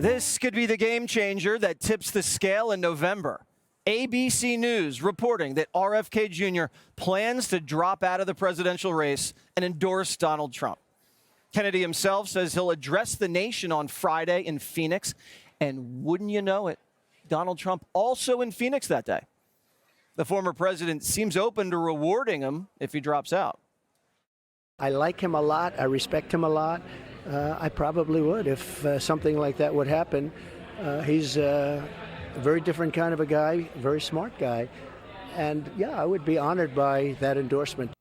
This could be the game changer that tips the scale in November. ABC News reporting that RFK Jr. plans to drop out of the presidential race and endorse Donald Trump. Kennedy himself says he'll address the nation on Friday in Phoenix. And wouldn't you know it, Donald Trump also in Phoenix that day. The former president seems open to rewarding him if he drops out. I like him a lot. I respect him a lot. I probably would if something like that would happen. He's a very different kind of a guy, very smart guy. And yeah, I would be honored by that endorsement.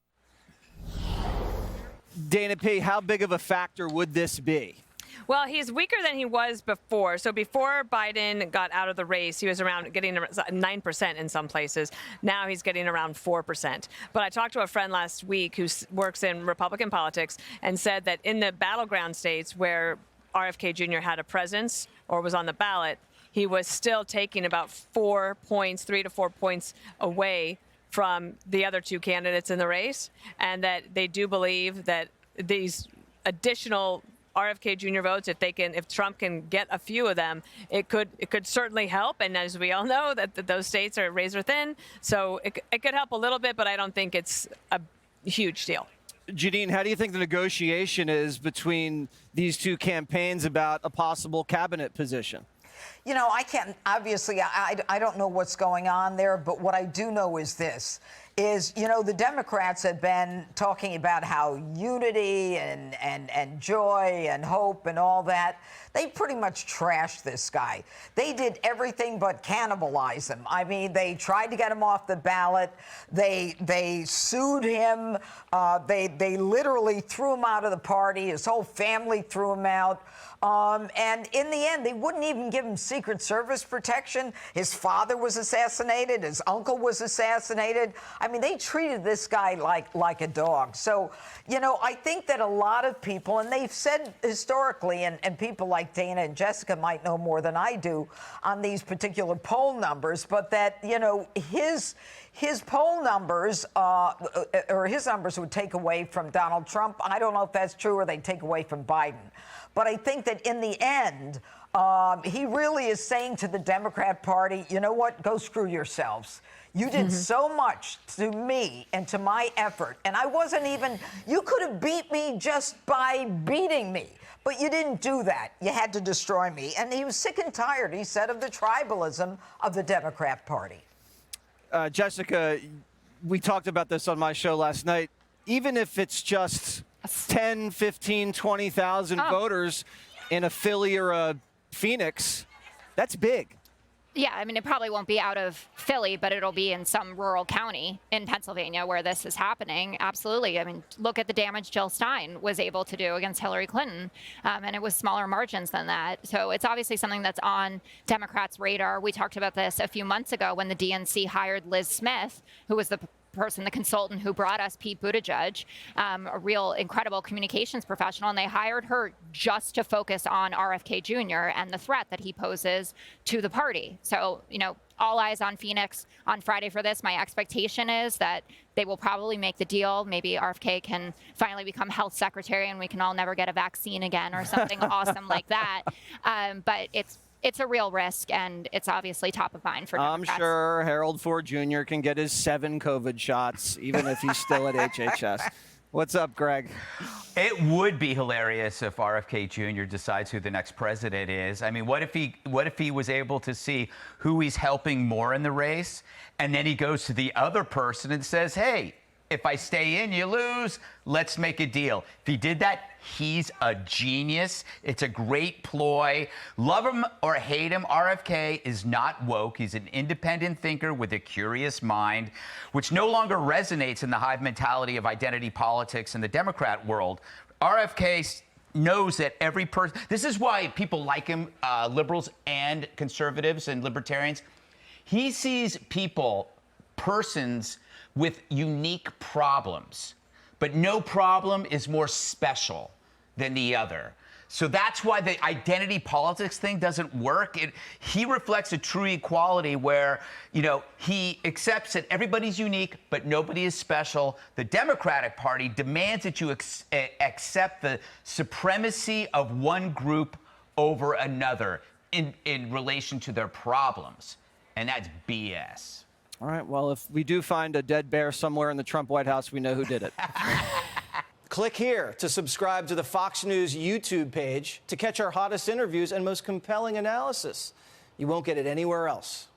Dana P., how big of a factor would this be? Well, he's weaker than he was before. So before Biden got out of the race, he was getting 9% in some places. Now he's getting around 4%. But I talked to a friend last week who works in Republican politics and said that in the battleground states where RFK Jr. had a presence or was on the ballot, he was still taking about 4 points, 3 to 4 points away from the other two candidates in the race, and that they do believe that these additional RFK Jr. votes, if Trump can get a few of them, it could certainly help. And as we all know, that those states are razor thin, so it could help a little bit, but I don't think it's a huge deal. Jeanine, how do you think the negotiation is between these two campaigns about a possible cabinet position? You know, I can't, obviously, I don't know what's going on there, but what I do know is this, you know, the Democrats have been talking about how unity and joy and hope and all that, they pretty much trashed this guy. They did everything but cannibalize him. I mean, they tried to get him off the ballot. They sued him. They literally threw him out of the party. His whole family threw him out. And in the end, they wouldn't even give him Secret Service protection. His father was assassinated. His uncle was assassinated. I mean, they treated this guy like a dog. So, you know, I think that a lot of people, and they've said historically, and people like Dana and Jessica might know more than I do on these particular poll numbers, but that, you know, his poll numbers, or his numbers would take away from Donald Trump. I don't know if that's true, or they'd take away from Biden. But I think that in the end, he really is saying to the Democrat Party, you know what, go screw yourselves. You did so much to me and to my effort, and I wasn't even, you could have beat me just by beating me. But you didn't do that. You had to destroy me. And he was sick and tired, he said, of the tribalism of the Democrat Party. Jessica, we talked about this on my show last night. Even if it's just 10, 15, 20,000 voters in a Philly or a Phoenix, that's big. Yeah, I mean, it probably won't be out of Philly, but it'll be in some rural county in Pennsylvania where this is happening. Absolutely. I mean, look at the damage Jill Stein was able to do against Hillary Clinton, and it was smaller margins than that. So it's obviously something that's on Democrats' radar. We talked about this a few months ago when the DNC hired Liz Smith, who was the consultant who brought us Pete Buttigieg, a real incredible communications professional, and they hired her just to focus on RFK Jr. and the threat that he poses to the party. So, you know, all eyes on Phoenix on Friday for this. My expectation is that they will probably make the deal. Maybe RFK can finally become health secretary and we can all never get a vaccine again or something awesome like that. But it's a real risk, and it's obviously top of mind for Democrats. I'm sure Harold Ford Jr. can get his 7 COVID shots, even if he's still at HHS. What's up, Greg? It would be hilarious if RFK Jr. decides who the next president is. I mean, what if he was able to see who he's helping more in the race, and then he goes to the other person and says, hey, if I stay in, you lose. Let's make a deal. If he did that, he's a genius. It's a great ploy. Love him or hate him, RFK is not woke. He's an independent thinker with a curious mind, which no longer resonates in the hive mentality of identity politics in the Democrat world. RFK knows that every person, this is why people like him, liberals and conservatives and libertarians. He sees persons with unique problems, but no problem is more special than the other. So that's why the identity politics thing doesn't work. He reflects a true equality where, you know, he accepts that everybody's unique, but nobody is special. The Democratic Party demands that you accept the supremacy of one group over another. in relation to their problems. And that's BS. All right, well, if we do find a dead bear somewhere in the Trump White House, we know who did it. Click here to subscribe to the Fox News YouTube page to catch our hottest interviews and most compelling analysis. You won't get it anywhere else.